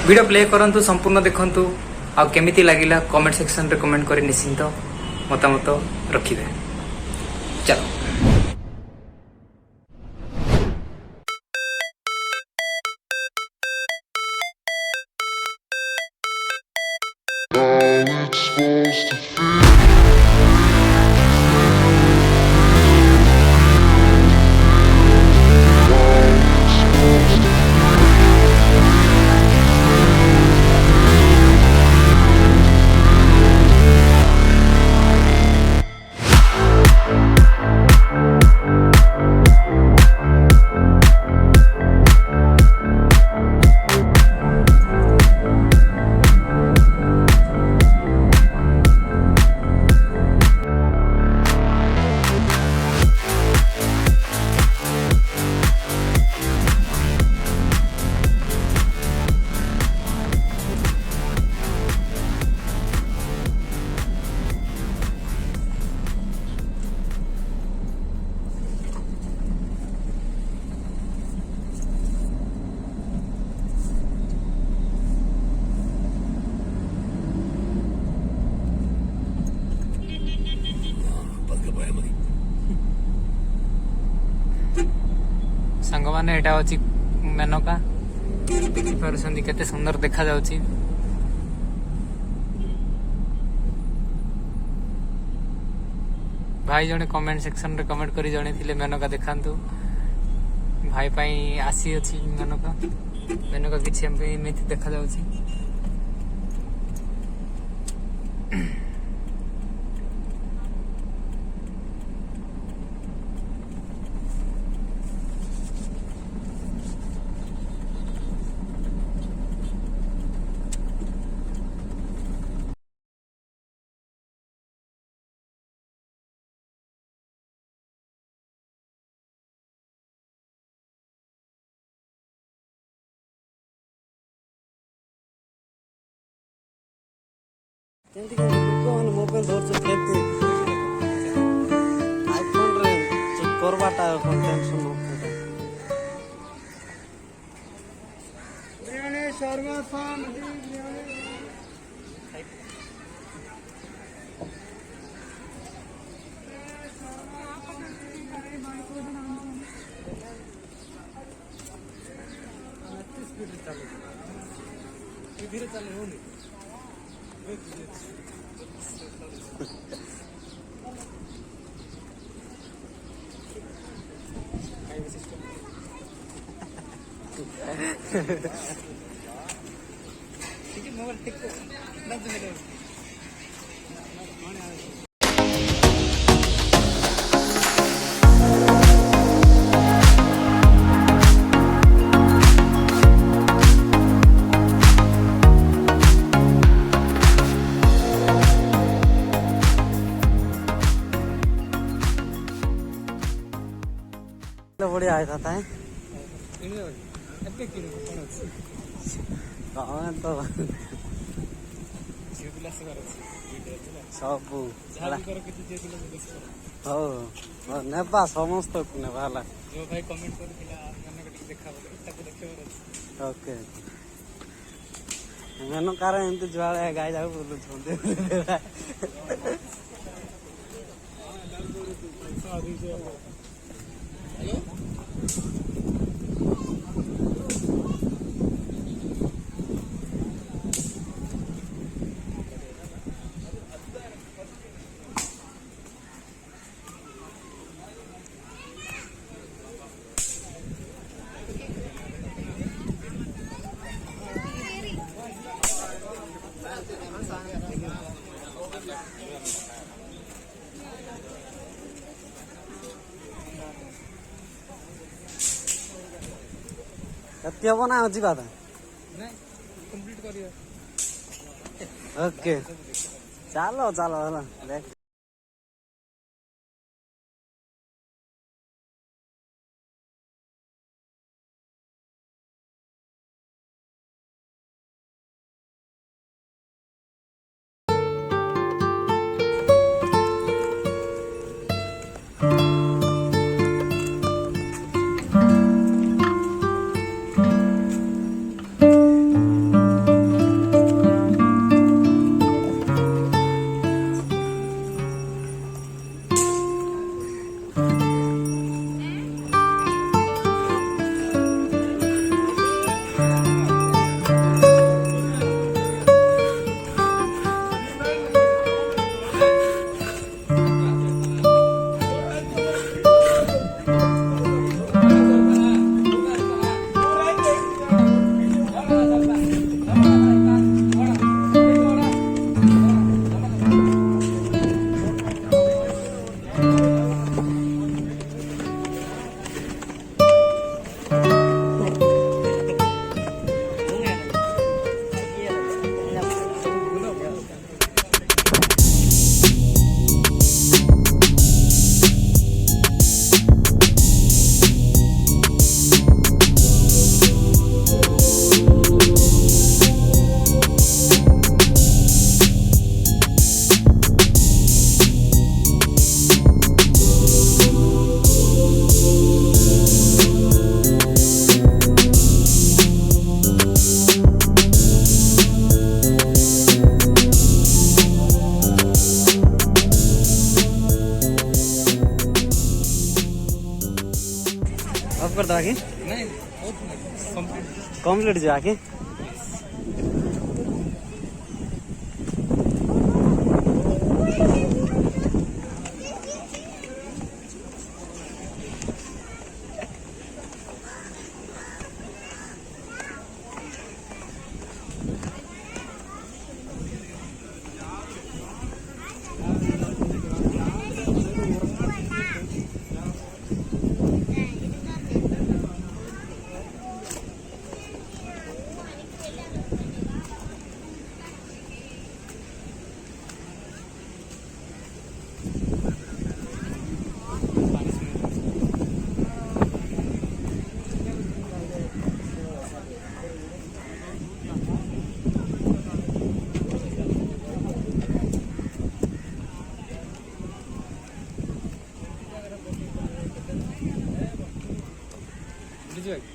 Video play करंतु संपूर्ण देखंतु आ केमिति लागिला कमेंट सेक्शन रे कमेंट करी निश्चिंत मतामत रखिबे। चलो सांग मैंने एटा अछि मेनका देखि पारुछन्ती केते सुंदर देखा जाउछि। भाई जने कमेंट सेक्शन रे कमेंट करी जणे थिले मेनका देखांतु भाई पई आसी अछि मेनका मेनका किछि हम पे एमिति देखा जाउछि। କେମିତି କଣ ଲୋକମାନେ ମୋବାଇଲ ଧରୁଛନ୍ତି କେମିତି ଆଇଫୋନରେ ଚେକ୍ କରବାଟା କ'ଣ ଟେନସନ୍ ଧୀରେ ଚାଲେ ହଉନି। बढ़िया आया था ସବୁ ହଉ ନେବା ସମସ୍ତଙ୍କୁ ନେବା ହେଲା। ଓକେ ମେନକାର ଏମିତି ଯୁଆଡ଼େ ଗାଈ ଯାକ ବୁଲୁଛନ୍ତି। कति हम ना जी बात ओके चलो चलो है କରିଦେବା କି ନାଇଁ କମ୍ପ୍ଲିଟ୍ କମ୍ପ୍ଲିଟ୍ ଯିବା କି ବୁଝିବା କି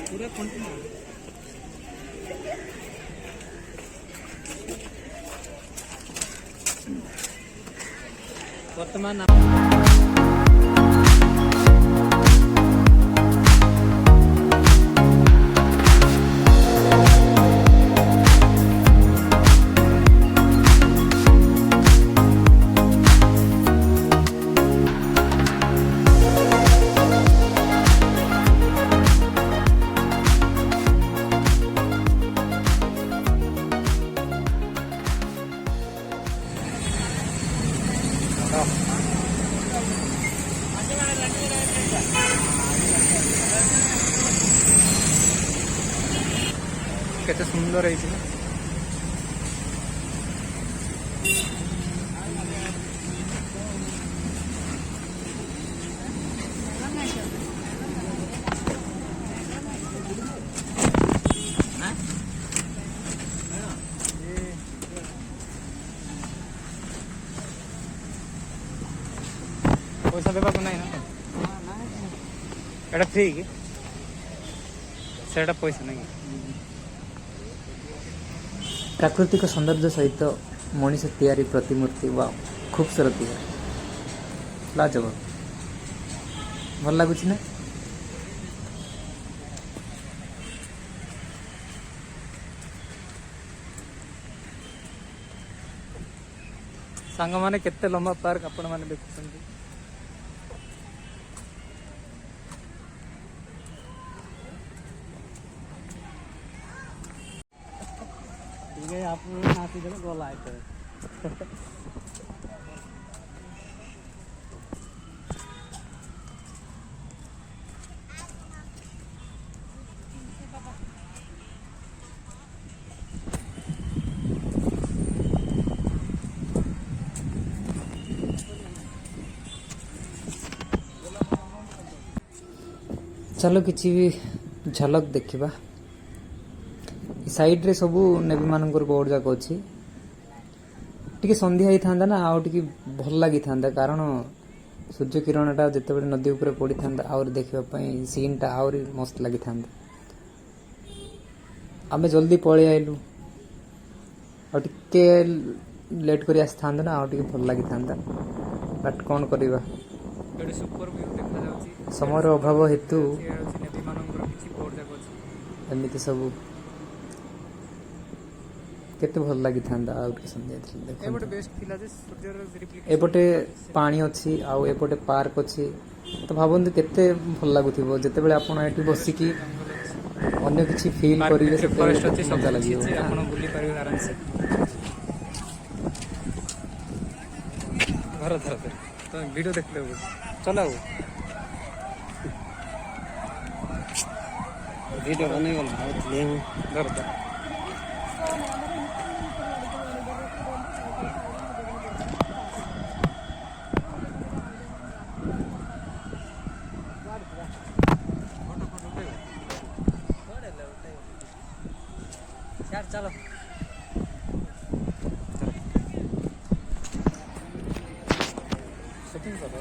ପୁରା କଣ୍ଟିନ୍ୟୁ ବର୍ତ୍ତମାନ କେତେ ସୁନ୍ଦର ହେଇଛି ନା ପଇସା ଦେବାକୁ ନାହିଁ ନା ଏଇଟା ଫ୍ରି କି ସେଇଟା ପଇସା ନାହିଁ ପ୍ରାକୃତିକ ସୌନ୍ଦର୍ଯ୍ୟ ସହିତ ମଣିଷ ତିଆରି ପ୍ରତିମୂର୍ତ୍ତି ବା ଖୁବସୁରତ ଲାଜବାବ ଭଲ ଲାଗୁଛି ନା ସାଙ୍ଗମାନେ କେତେ ଲମ୍ବା ପାର୍କ ଆପଣମାନେ ଦେଖୁଛନ୍ତି ଟିକେ ଆପଣ ଆସିଦେଲେ ଗଲା ଏତେ ଚାଲ କିଛି ବି ଝଲକ ଦେଖିବା ସାଇଡରେ ସବୁ ନେବି ମାନଙ୍କର ବୋର୍ଡ ଯାକ ଅଛି ଟିକେ ସନ୍ଧ୍ୟା ହେଇଥାନ୍ତା ନା ଆଉ ଟିକେ ଭଲ ଲାଗିଥାନ୍ତା କାରଣ ସୂର୍ଯ୍ୟ କିରଣଟା ଯେତେବେଳେ ନଦୀ ଉପରେ ପଡ଼ିଥାନ୍ତା ଆହୁରି ଦେଖିବା ପାଇଁ ସିନ୍ଟା ଆହୁରି ମସ୍ତ ଲାଗିଥାନ୍ତା ଆମେ ଜଲ୍ଦି ପଳେଇ ଆଇଲୁ ଆଉ ଟିକେ ଲେଟ୍ କରି ଆସିଥାନ୍ତା ନା ଆଉ ଟିକେ ଭଲ ଲାଗିଥାନ୍ତା ବଟ୍ କ'ଣ କରିବା, ଏଠି ସୁପର ଭିଉ ଦେଖାଯାଉଛି। ସମୟର ଅଭାବ ହେତୁ ସିଏ ହେଉଛି ନଦୀମାନଙ୍କର କିଛି ବୋର୍ଡ ଯାକ ଅଛି। ଏମିତି ସବୁ। କେତେ ଭଲ ଲାଗିଥାନ୍ତା ଆଉ ଟିକେ ସନ୍ଧ୍ୟା ଥିଲେ ଏପଟେ ଦେଖନ୍ତୁ। ବେଷ୍ଟ ଥିଲା ଯେ ସୂର୍ଯ୍ୟର ରିଫ୍ଲେକ୍ସନ ଏପଟେ ପାଣି ଅଛି ଆଉ ଏପଟେ ପାର୍କ ଅଛି, ତ ଭାବନ୍ତୁ କେତେ ଭଲ ଲାଗୁଥିବ ଯେତେବେଳେ ଆପଣ ଏଠି ବସିକି ଅନ୍ୟ କିଛି ଫିଲ୍ କରିବେ, ସେତେବେଳେ ଫରେଷ୍ଟ ଅଛି, କେତେ ସବୁ ମଜା କିଛି ଲାଗିବ। ଅଛି, ଆପଣ ବୁଲି ପାରିବେ ଆରାମସେ। ଧର ଧର ଧର ତମେ ଭିଡ଼ିଓ ଦେଖିଲେ ହବ, ଚଲାଉ ଭିଡ଼ିଓ ବନେଇଗଲା ଭାବୁଥିଲି ମୁଁ। ଧର ଧର। यार चलो सेटिंग करो।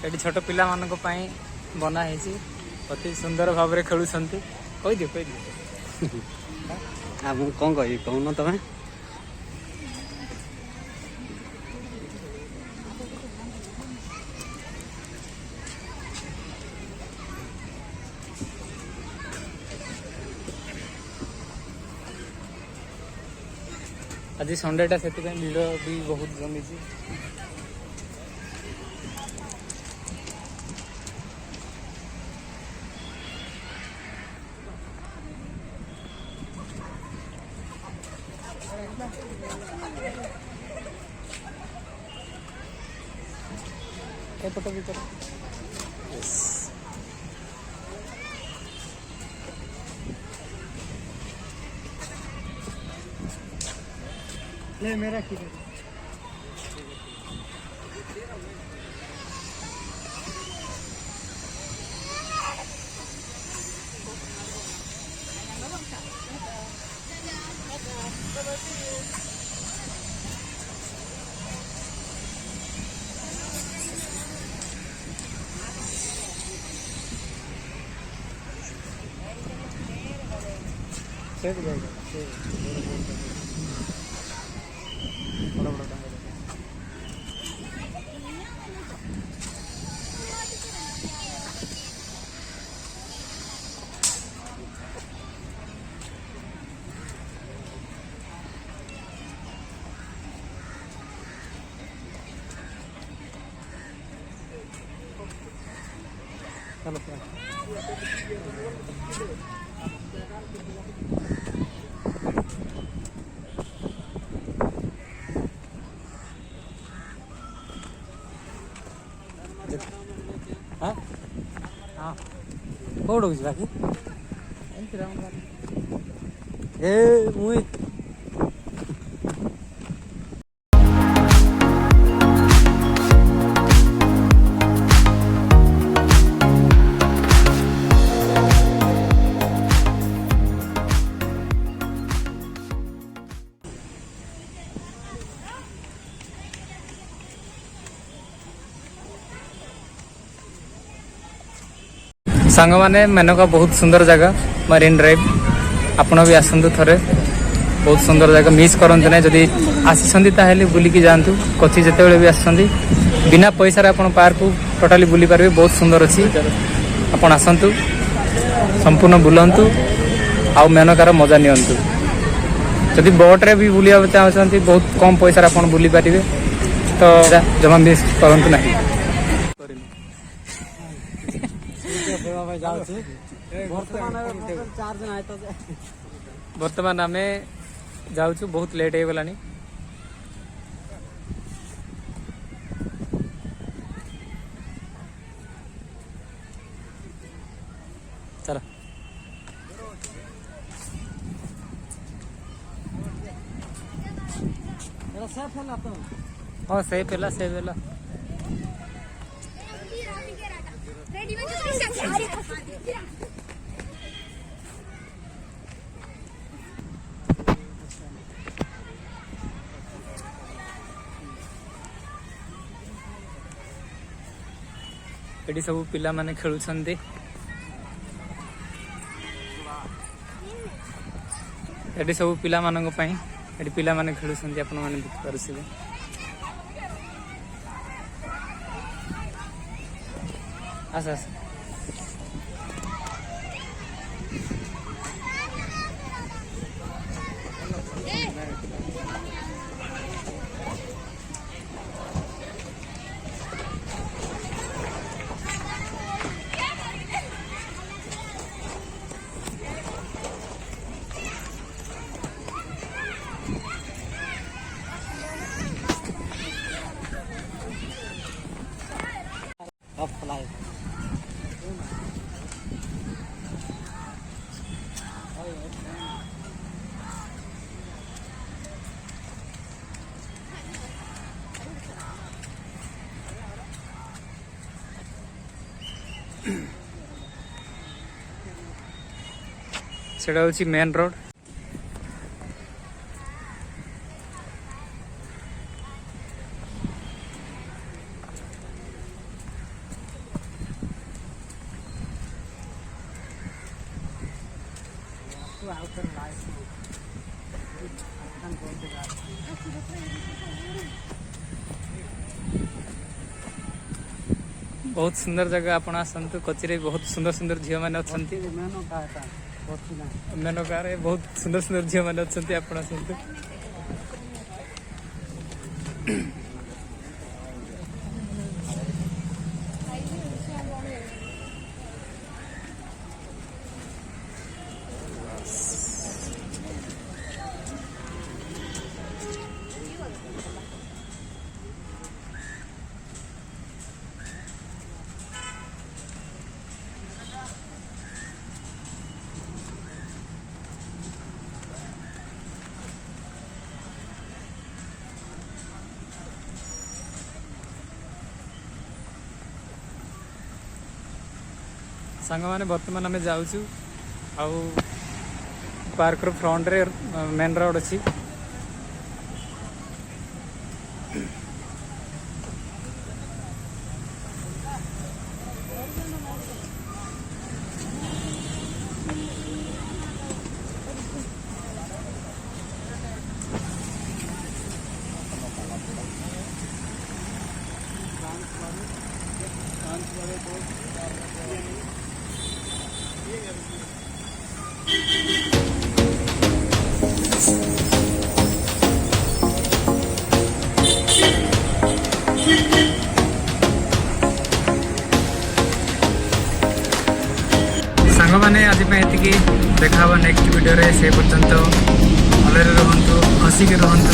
ଏଠି ଛୋଟ ପିଲାମାନଙ୍କ ପାଇଁ ବନା ହେଇଛି, ଅତି ସୁନ୍ଦର ଭାବରେ ଖେଳୁଛନ୍ତି। କହିଦିଅ କହିଦିଅ। ଆଉ ମୁଁ କ'ଣ କହିବି କହୁନ ତମେ। ଆଜି ସଣ୍ଡେଟା ସେଥିପାଇଁ ଭିଡ଼ ବି ବହୁତ ଜମିଛି। ଏପଟ ଭିତରେ ले मेरा की से भी जाएगा से बड़ा बड़ा टांगा जाएगा। चलो हाँ हाँ कौन होगी बाकी ए मुई सांगमाने मेनका बहुत सुंदर जगह मरीन ड्राइव आपण भी आसतु थे बहुत सुंदर जगह मिस करते ना जदि आसी बुलिकी जातु कथी जिते भी आस बिना पैसा आप पार्क को टोटाली बुली पारे बहुत सुंदर अच्छी आपण आसतु संपूर्ण बुलंतु आउ मेनकार मजा नियंतु जदि बोट्रे भी बुलिया चाहते बहुत कम पैसा आप बुली पारे तो जमा मिस करूँ ना भाई जाऊँ ବର୍ତ୍ତମାନ ଚାର୍ଜ ନାହିଁ ତ ଯେ ବର୍ତ୍ତମାନ ଆମେ ଯାଉଛୁ, ବହୁତ ଲେଟ୍ ହେଇଗଲାଣି। ଚାଲ ଏଟା ସେଫ୍ ହେଲା ତ। ହଁ ସେଫ୍ ହେଲା, ସେଫ୍ ହେଲା। ଏଠି ସବୁ ପିଲାମାନେ ଖେଳୁଛନ୍ତି। ଏଠି ସବୁ ପିଲାମାନଙ୍କ ପାଇଁ, ଏଠି ପିଲାମାନେ ଖେଳୁଛନ୍ତି, ଆପଣମାନେ ଦେଖିପାରୁଥିବେ। ଆସ ଆସ। ଅଫ୍ ସେଟା ହେଉଛି ମେନ୍ ରୋଡ୍। ବହୁତ ସୁନ୍ଦର ଜାଗା, ଆପଣ ଆସନ୍ତୁ। କୋଚିରେ ବହୁତ ସୁନ୍ଦର ସୁନ୍ଦର ଝିଅମାନେ ଅଛନ୍ତି। ମେନକାରେ ବହୁତ ସୁନ୍ଦର ସୁନ୍ଦର ଝିଅମାନେ ଅଛନ୍ତି, ଆପଣ ଆସନ୍ତୁ। ସାଙ୍ଗମାନେ ବର୍ତ୍ତମାନ ଆମେ ଯାଉଛୁ, ଆଉ ପାର୍କର ଫ୍ରଣ୍ଟରେ ମେନ୍ ରୋଡ୍ ଅଛି। ସାଙ୍ଗମାନେ ଆଜି ପାଇଁ ଏତିକି, ଦେଖା ହବା ନେକ୍ସଟ ଭିଡ଼ିଓରେ। ସେ ପର୍ଯ୍ୟନ୍ତ ଭଲରେ ରୁହନ୍ତୁ, ହସିକି ରୁହନ୍ତୁ।